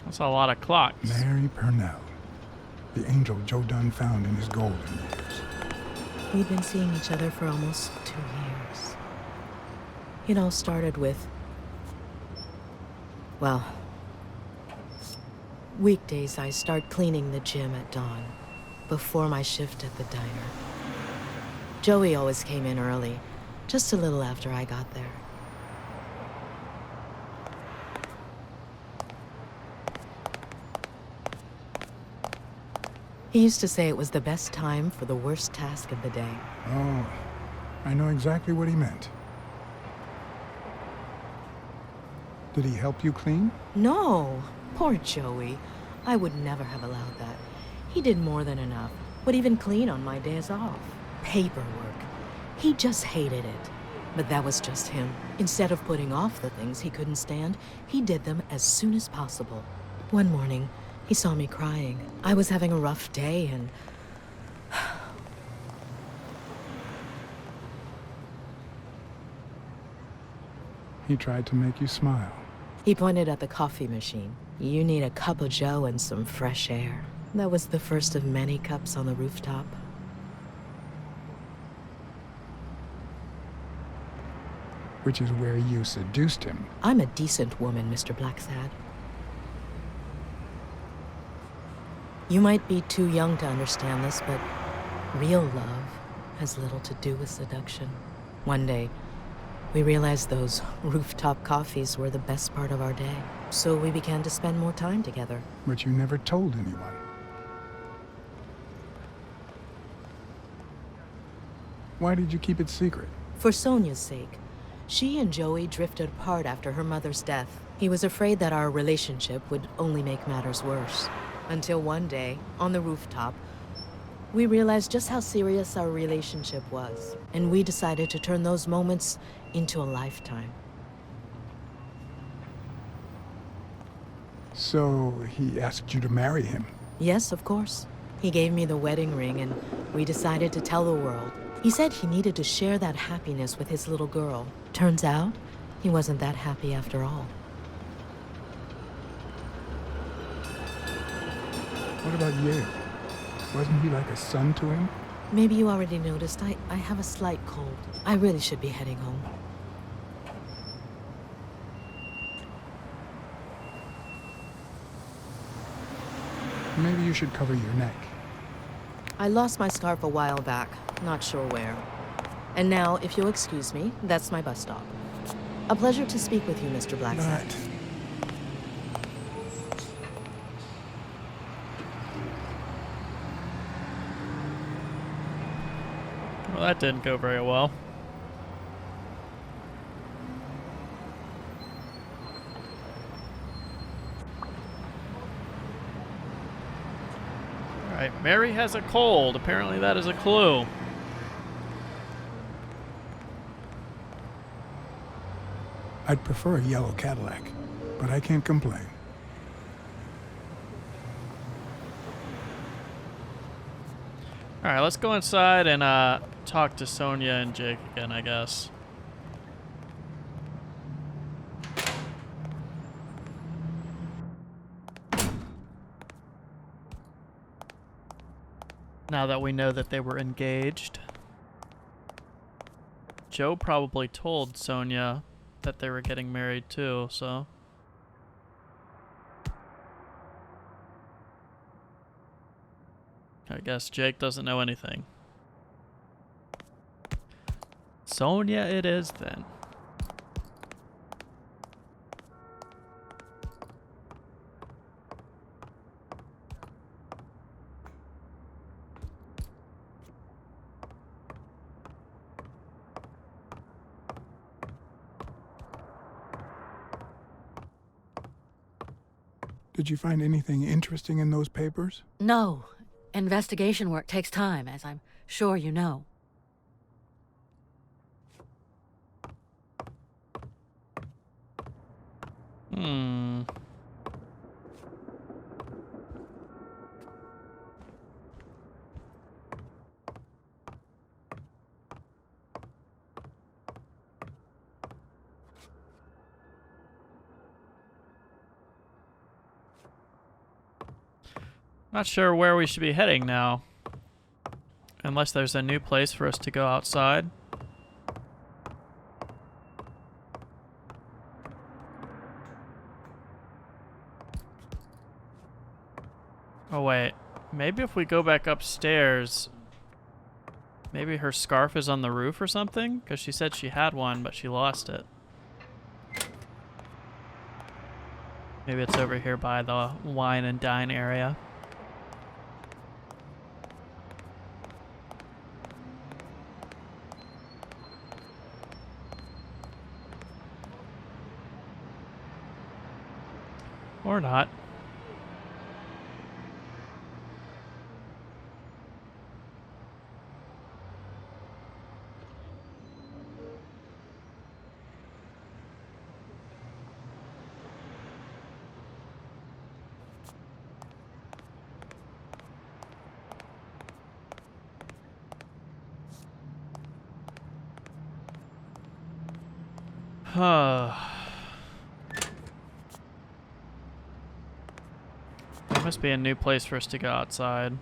That's a lot of clocks. Mary Purnell, the angel Joe Dunn found in his golden years. We'd been seeing each other for almost 2 years. It all started with, well, weekdays I start cleaning the gym at dawn, before my shift at the diner. Joey always came in early, just a little after I got there. He used to say it was the best time for the worst task of the day. Oh, I know exactly what he meant. Did he help you clean? No, poor Joey. I would never have allowed that. He did more than enough. Would even clean on my days off. Paperwork. He just hated it. But that was just him. Instead of putting off the things he couldn't stand, he did them as soon as possible. One morning, he saw me crying. I was having a rough day and... He tried to make you smile. He pointed at the coffee machine. You need a cup of joe and some fresh air. That was the first of many cups on the rooftop. Which is where you seduced him. I'm a decent woman, Mr. Blacksad. You might be too young to understand this, but real love has little to do with seduction. One day, we realized those rooftop coffees were the best part of our day. So we began to spend more time together. But you never told anyone. Why did you keep it secret? For Sonia's sake. She and Joey drifted apart after her mother's death. He was afraid that our relationship would only make matters worse. Until one day, on the rooftop, we realized just how serious our relationship was. And we decided to turn those moments into a lifetime. So he asked you to marry him? Yes, of course. He gave me the wedding ring and we decided to tell the world. He said he needed to share that happiness with his little girl. Turns out, he wasn't that happy after all. What about Yale? Wasn't he like a son to him? Maybe you already noticed, I have a slight cold. I really should be heading home. Maybe you should cover your neck. I lost my scarf a while back, not sure where. And now, if you'll excuse me, that's my bus stop. A pleasure to speak with you, Mr. Blacksad. Right. Well, that didn't go very well. Alright, Mary has a cold. Apparently that is a clue. I'd prefer a yellow Cadillac, but I can't complain. Alright, let's go inside and talk to Sonia and Jake again, I guess. Now that we know that they were engaged. Joe probably told Sonia that they were getting married too, so... I guess Jake doesn't know anything. Sonia it is then. Did you find anything interesting in those papers? No. Investigation work takes time, as I'm sure you know. Hmm. Not sure where we should be heading now. Unless there's a new place for us to go outside. Oh wait, maybe if we go back upstairs, maybe her scarf is on the roof or something? Because she said she had one, but she lost it. Maybe it's over here by the wine and dine area. Or not. There must be a new place for us to go outside.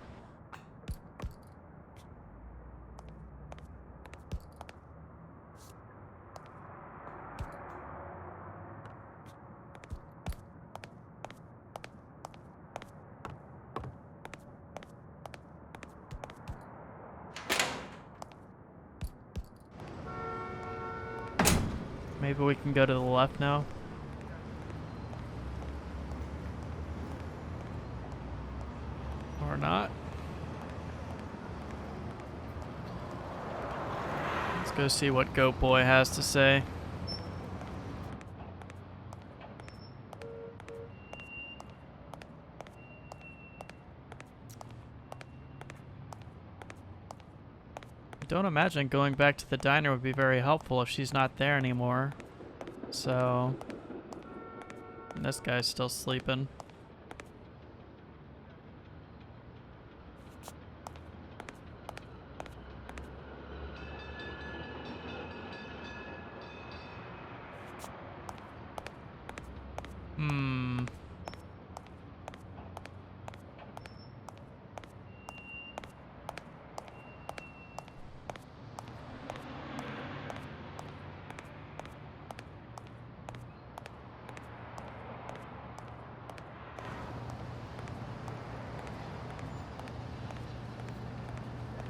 Maybe we can go to the left now. Or not. Let's go see what Goat Boy has to say. I don't imagine going back to the diner would be very helpful if she's not there anymore. So, and this guy's still sleeping.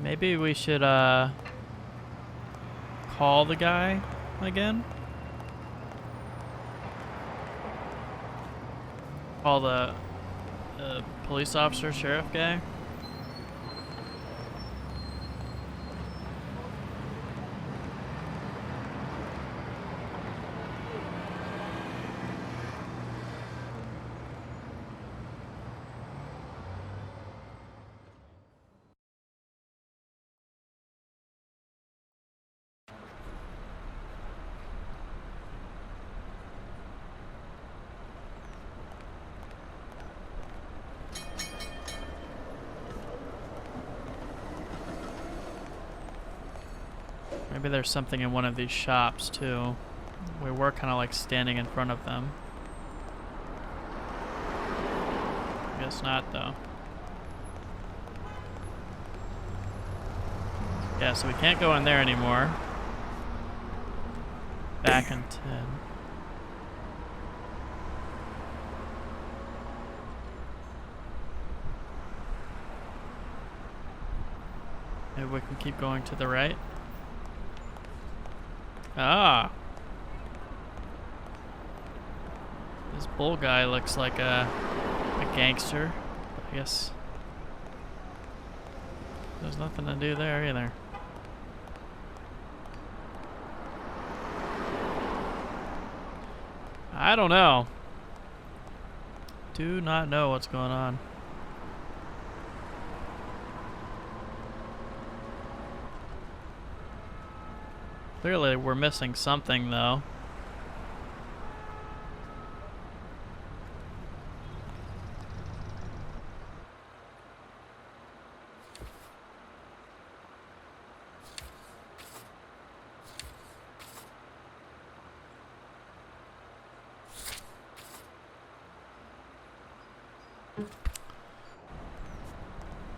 Maybe we should call the guy again. Call the police officer, sheriff guy. Maybe there's something in one of these shops too. We were kind of like standing in front of them. Guess not though. Yeah, so we can't go in there anymore. Back in 10. Maybe we can keep going to the right. Ah. This bull guy looks like a gangster. I guess there's nothing to do there either. I don't know. Do not know what's going on. Clearly we're missing something though.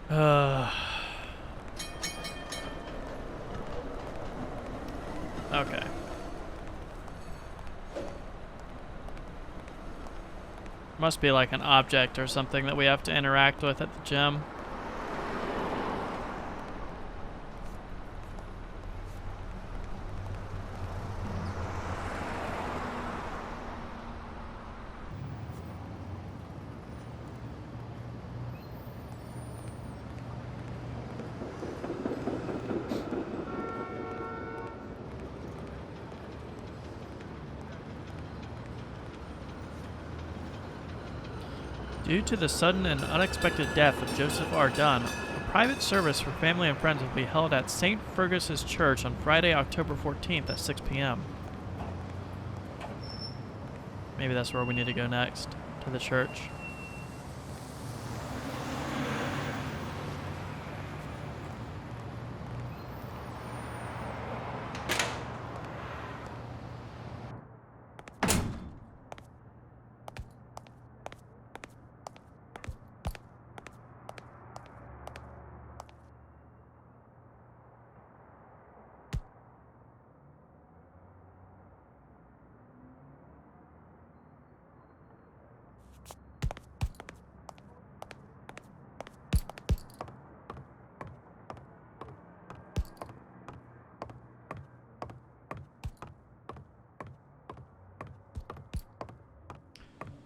Okay. Must be like an object or something that we have to interact with at the gym. Due to the sudden and unexpected death of Joseph R. Dunn, a private service for family and friends will be held at St. Fergus's Church on Friday, October 14th at 6 p.m. Maybe that's where we need to go next, to the church.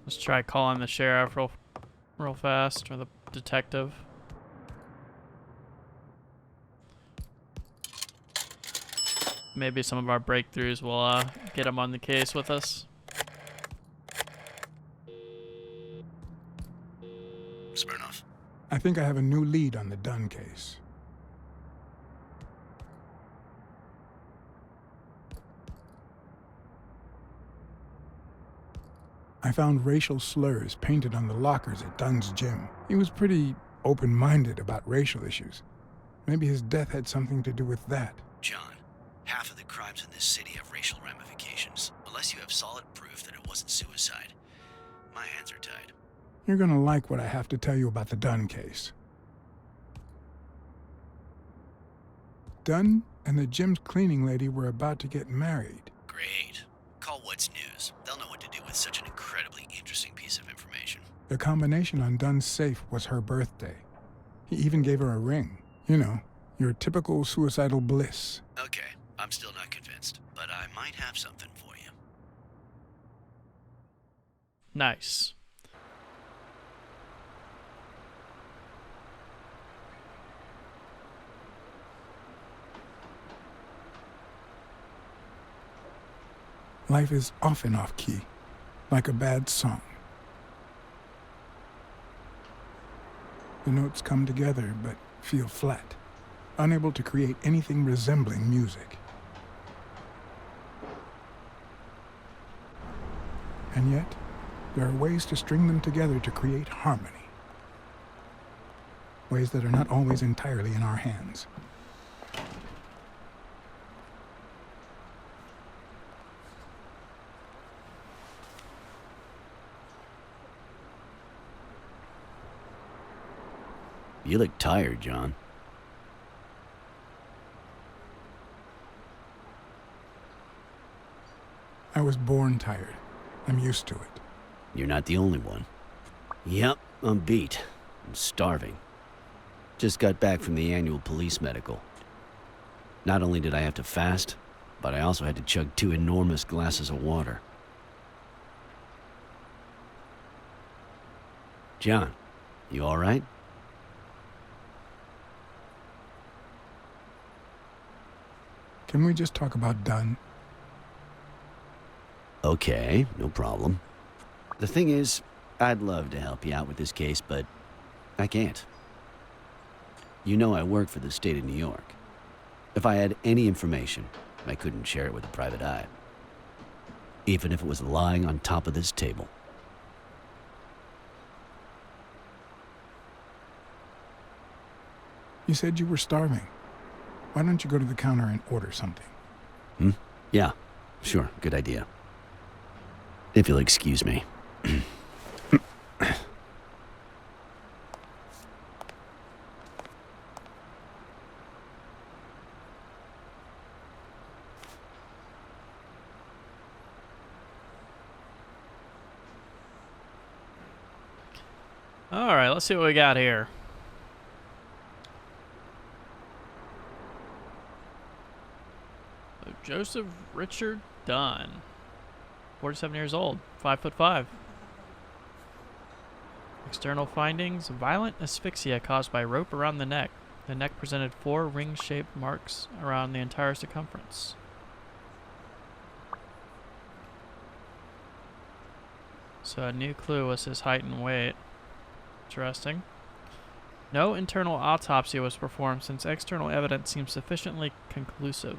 Let's try calling the sheriff real fast, or the detective. Maybe some of our breakthroughs will get him on the case with us. Smirnoff. I think I have a new lead on the Dunn case. I found racial slurs painted on the lockers at Dunn's gym. He was pretty open-minded about racial issues. Maybe his death had something to do with that. John, half of the crimes in this city have racial ramifications, unless you have solid proof that it wasn't suicide. My hands are tied. You're gonna like what I have to tell you about the Dunn case. Dunn and the gym's cleaning lady were about to get married. Great. Call What's News. They'll know what to do with such an incredibly interesting piece of information. The combination on Dunn's safe was her birthday. He even gave her a ring. You know, your typical suicidal bliss. Okay, I'm still not convinced, but I might have something for you. Nice. Life is often off-key, like a bad song. The notes come together but feel flat, unable to create anything resembling music. And yet, there are ways to string them together to create harmony. Ways that are not always entirely in our hands. You look tired, John. I was born tired. I'm used to it. You're not the only one. Yep, I'm beat. I'm starving. Just got back from the annual police medical. Not only did I have to fast, but I also had to chug 2 enormous glasses of water. John, you all right? Can we just talk about Dunn? Okay, no problem. The thing is, I'd love to help you out with this case, but I can't. You know I work for the state of New York. If I had any information, I couldn't share it with a private eye. Even if it was lying on top of this table. You said you were starving. Why don't you go to the counter and order something? Yeah, sure, good idea. If you'll excuse me. All right, let's see what we got here. So Joseph Richard Dunn, 47 years old, 5'5". External findings: violent asphyxia caused by rope around the neck. The neck presented 4 ring-shaped marks around the entire circumference. So a new clue was his height and weight. Interesting. No internal autopsy was performed since external evidence seems sufficiently conclusive.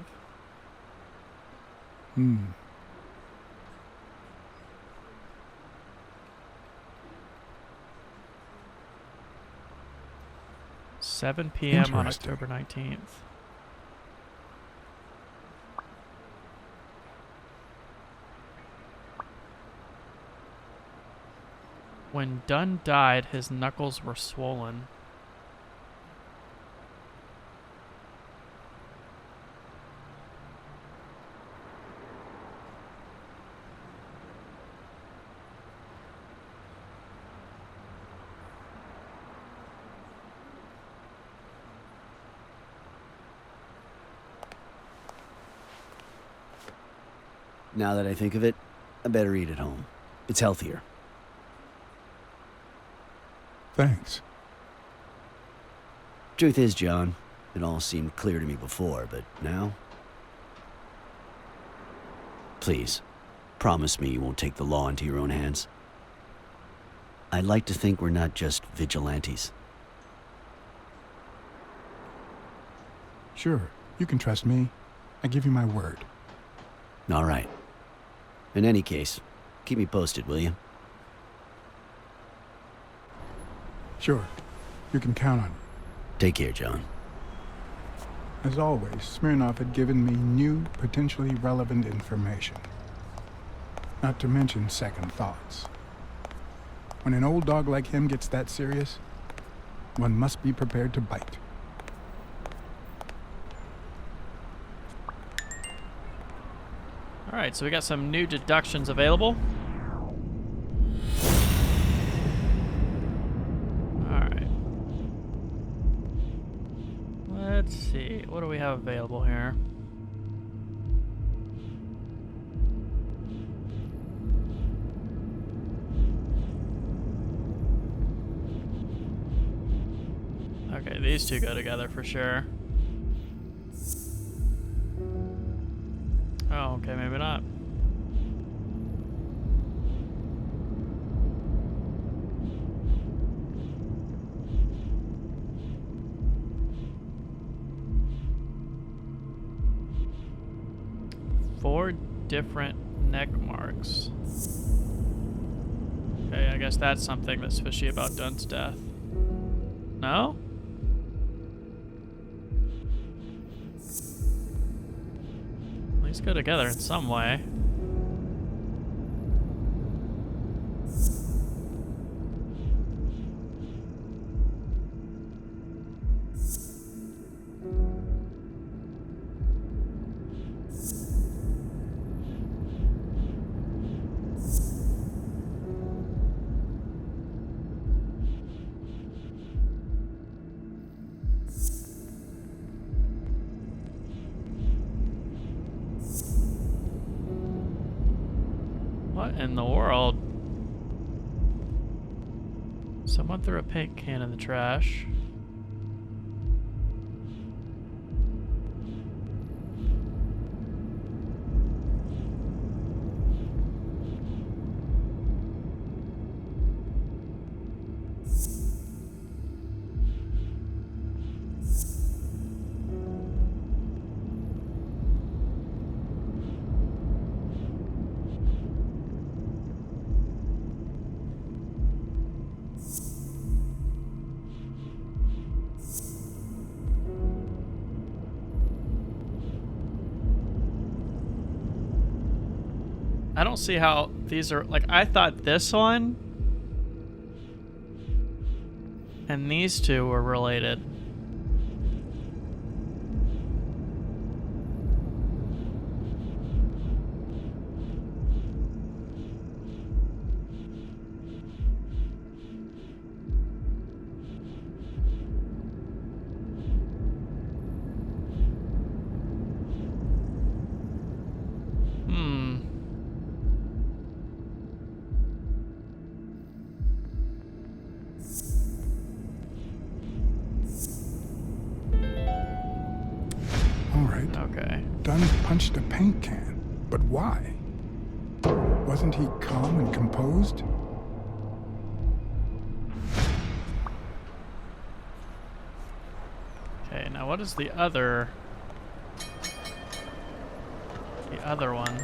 7 p.m. on Interesting. October 19th. When Dunn died, his knuckles were swollen. Now that I think of it, I better eat at home. It's healthier. Thanks. Truth is, John, it all seemed clear to me before, but now? Please, promise me you won't take the law into your own hands. I'd like to think we're not just vigilantes. Sure, you can trust me. I give you my word. All right. In any case, keep me posted, will you? Sure, you can count on it. Take care, John. As always, Smirnov had given me new, potentially relevant information. Not to mention second thoughts. When an old dog like him gets that serious, one must be prepared to bite. All right, so we got some new deductions available. All right. Let's see. What do we have available here? Okay, these two go together for sure. Oh, okay, maybe not. Four different neck marks. Okay, I guess that's something that's fishy about Dunn's death. No? These go together in some way. What in the world? Someone threw a paint can in the trash. I don't see how these are, like, I thought this one and these two were related. All right. Okay. Dunn punched a paint can. But why? Wasn't he calm and composed? Okay, now what is the other... The other one?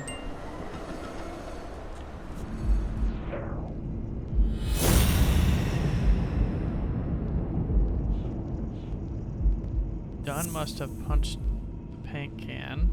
Dunn must have punched the paint can.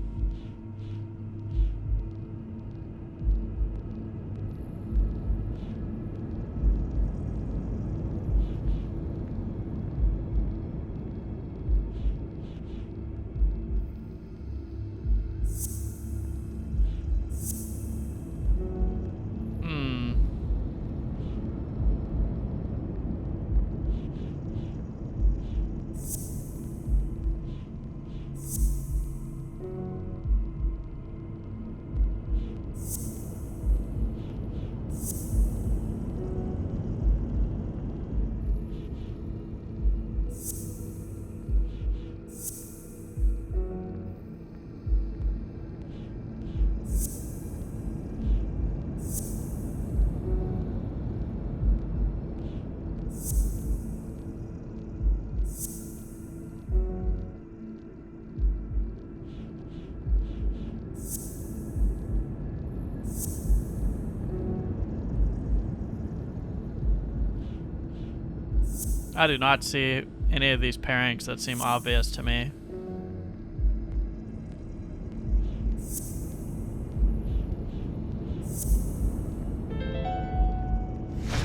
I do not see any of these pairings that seem obvious to me.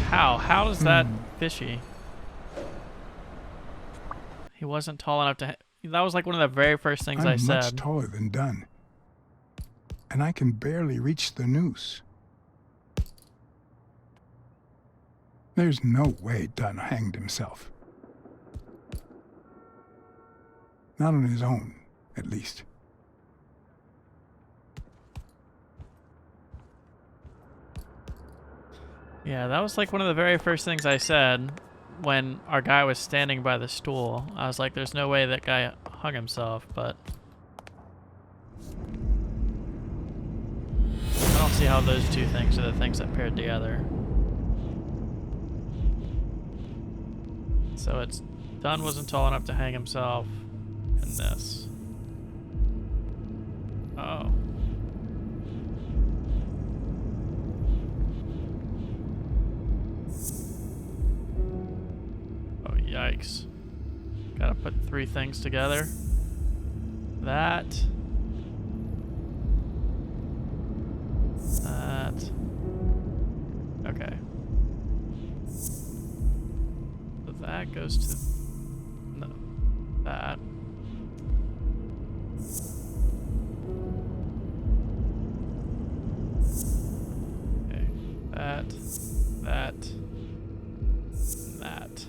How? How is that fishy? He wasn't tall enough to... That was like one of the very first things I I'm said. much taller than Dunn. And I can barely reach the noose. There's no way Dunn hanged himself. Not on his own, at least. Yeah, that was like one of the very first things I said when our guy was standing by the stool. I was like, there's no way that guy hung himself, but... I don't see how those two things are the things that paired together. So it's... Dunn wasn't tall enough to hang himself, and this. Oh. Oh, yikes. Gotta put three things together. That. That. Okay. So that goes to... No. That. Okay. That. That. That.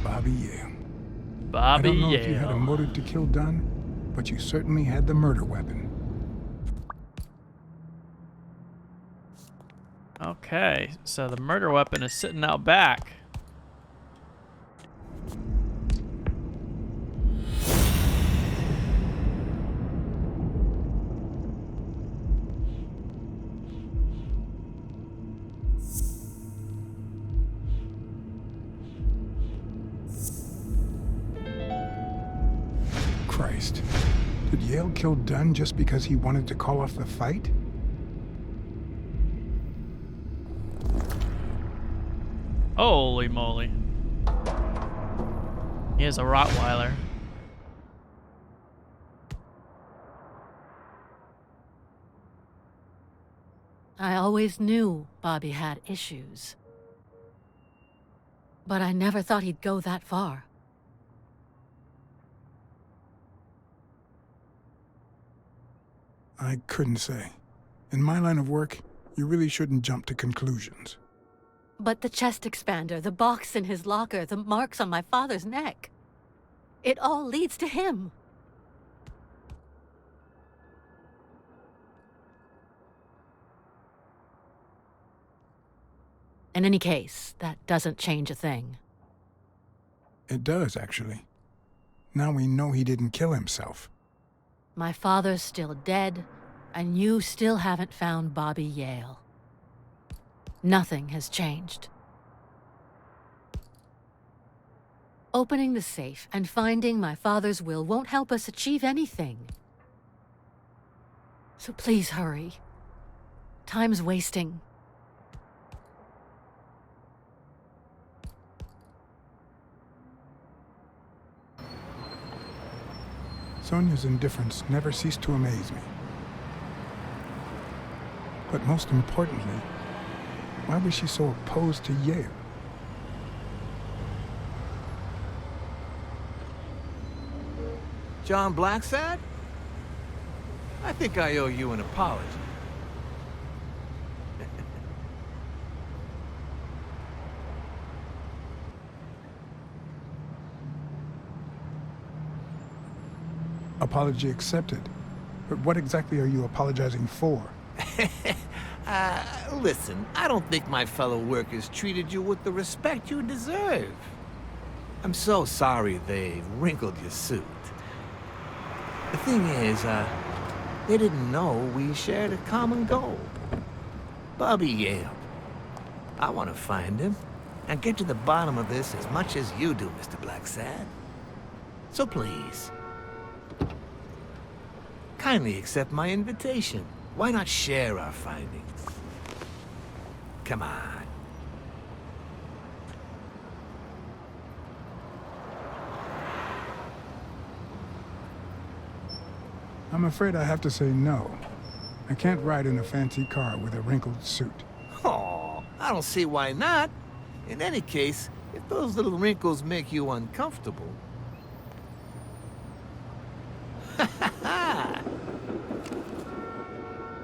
Bobby Yale. Bobby I don't know Yale. if you had a motive to kill Dunn, but you certainly had the murder weapon. Okay, so the murder weapon is sitting out back. Christ. Did Yale kill Dunn just because he wanted to call off the fight? Holy moly. He is a Rottweiler. I always knew Bobby had issues. But I never thought he'd go that far. I couldn't say. In my line of work, you really shouldn't jump to conclusions. But the chest expander, the box in his locker, the marks on my father's neck. It all leads to him. In any case, that doesn't change a thing. It does, actually. Now we know he didn't kill himself. My father's still dead, and you still haven't found Bobby Yale. Nothing has changed. Opening the safe and finding my father's will won't help us achieve anything. So please hurry. Time's wasting. Sonia's indifference never ceased to amaze me. But most importantly, why was she so opposed to Yale? John Blacksad? I think I owe you an apology. Apology accepted. But what exactly are you apologizing for? Listen, I don't think my fellow workers treated you with the respect you deserve. I'm so sorry they wrinkled your suit. The thing is, they didn't know we shared a common goal. Bobby Yale. I want to find him and get to the bottom of this as much as you do, Mr. Blacksad. So please, kindly accept my invitation. Why not share our findings? Come on. I'm afraid I have to say no. I can't ride in a fancy car with a wrinkled suit. Oh, I don't see why not. In any case, if those little wrinkles make you uncomfortable...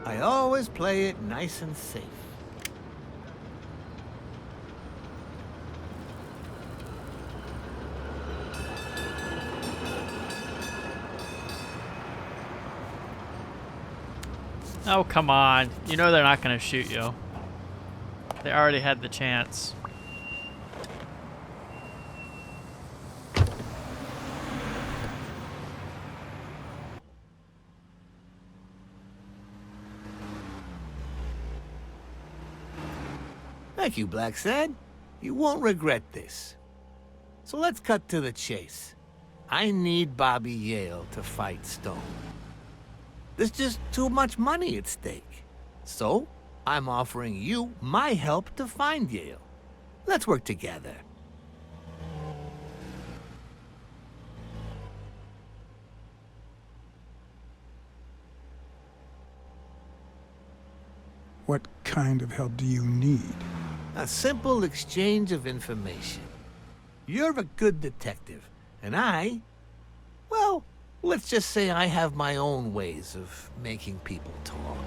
I always play it nice and safe. Oh, come on. You know they're not going to shoot you. They already had the chance. Thank you, Blacksad. You won't regret this. So let's cut to the chase. I need Bobby Yale to fight Stone. There's just too much money at stake. So, I'm offering you my help to find Yale. Let's work together. What kind of help do you need? A simple exchange of information. You're a good detective, and well, let's just say I have my own ways of making people talk.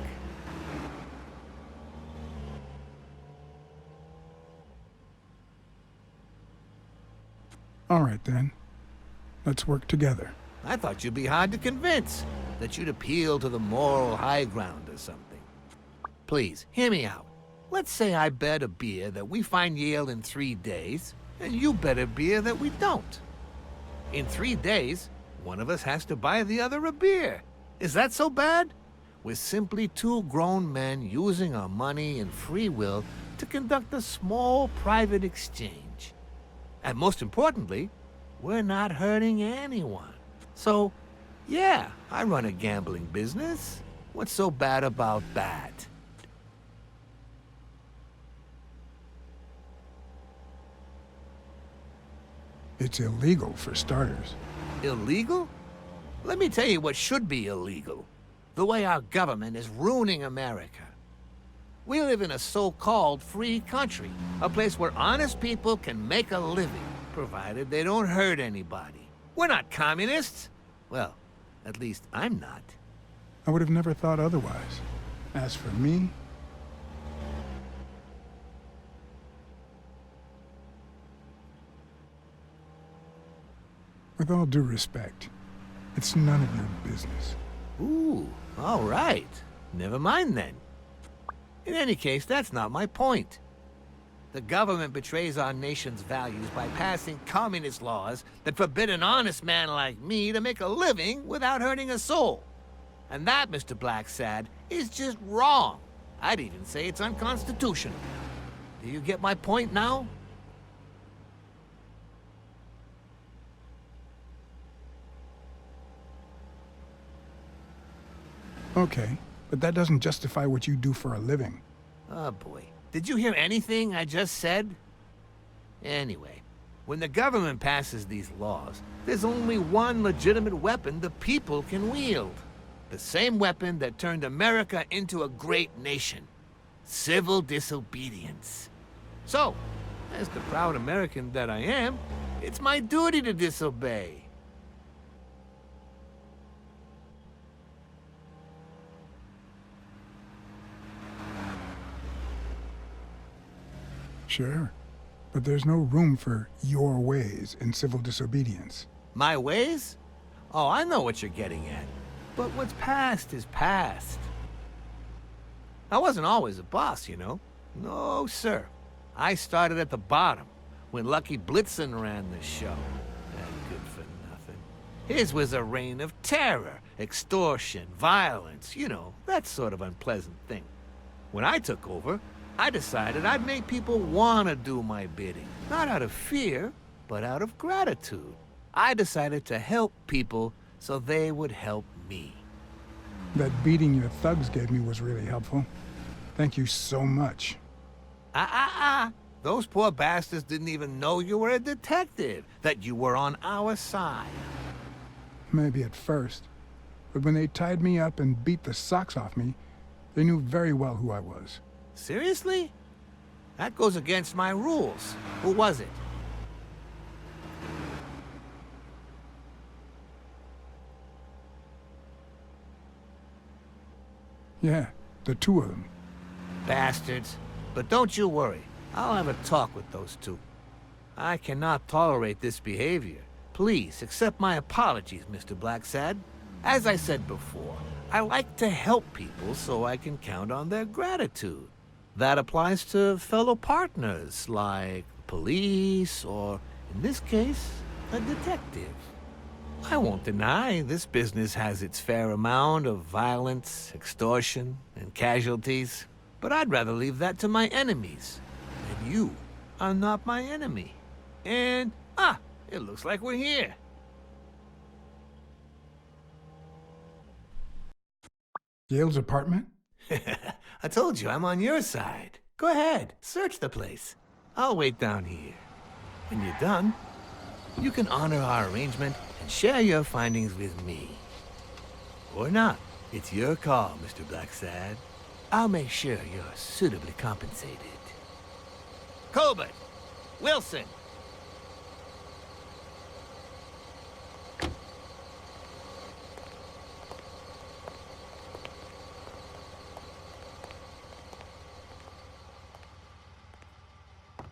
All right, then. Let's work together. I thought you'd be hard to convince, that you'd appeal to the moral high ground or something. Please, hear me out. Let's say I bet a beer that we find Yale in 3 days, and you bet a beer that we don't. In 3 days, one of us has to buy the other a beer. Is that so bad? We're simply two grown men using our money and free will to conduct a small private exchange. And most importantly, we're not hurting anyone. So, yeah, I run a gambling business. What's so bad about that? It's illegal, for starters. Illegal? Let me tell you what should be illegal. The way our government is ruining America. We live in a so-called free country, a place where honest people can make a living, provided they don't hurt anybody. We're not communists. Well, at least I'm not. I would have never thought otherwise. As for me, with all due respect, it's none of your business. Ooh, all right. Never mind then. In any case, that's not my point. The government betrays our nation's values by passing communist laws that forbid an honest man like me to make a living without hurting a soul. And that, Mr. Blacksad, is just wrong. I'd even say it's unconstitutional. Do you get my point now? Okay, but that doesn't justify what you do for a living. Oh boy. Did you hear anything I just said? Anyway, when the government passes these laws, there's only one legitimate weapon the people can wield. The same weapon that turned America into a great nation. Civil disobedience. So, as the proud American that I am, it's my duty to disobey. Sure, but there's no room for your ways in civil disobedience. My ways? Oh, I know what you're getting at. But what's past is past. I wasn't always a boss, you know. No, sir. I started at the bottom, when Lucky Blitzen ran the show. That good for nothing. His was a reign of terror, extortion, violence, you know, that sort of unpleasant thing. When I took over, I decided I'd make people want to do my bidding. Not out of fear, but out of gratitude. I decided to help people so they would help me. That beating your thugs gave me was really helpful. Thank you so much. Those poor bastards didn't even know you were a detective, that you were on our side. Maybe at first. But when they tied me up and beat the socks off me, they knew very well who I was. Seriously? That goes against my rules. Who was it? Yeah, the two of them. Bastards. But don't you worry. I'll have a talk with those two. I cannot tolerate this behavior. Please accept my apologies, Mr. Blacksad. As I said before, I like to help people so I can count on their gratitude. That applies to fellow partners like police or, in this case, a detective. I won't deny this business has its fair amount of violence, extortion, and casualties, but I'd rather leave that to my enemies. And you are not my enemy. And, it looks like we're here. Yale's apartment? I told you I'm on your side. Go ahead, search the place. I'll wait down here. When you're done, you can honor our arrangement and share your findings with me. Or not. It's your call, Mr. Blacksad. I'll make sure you're suitably compensated. Colbert! Wilson!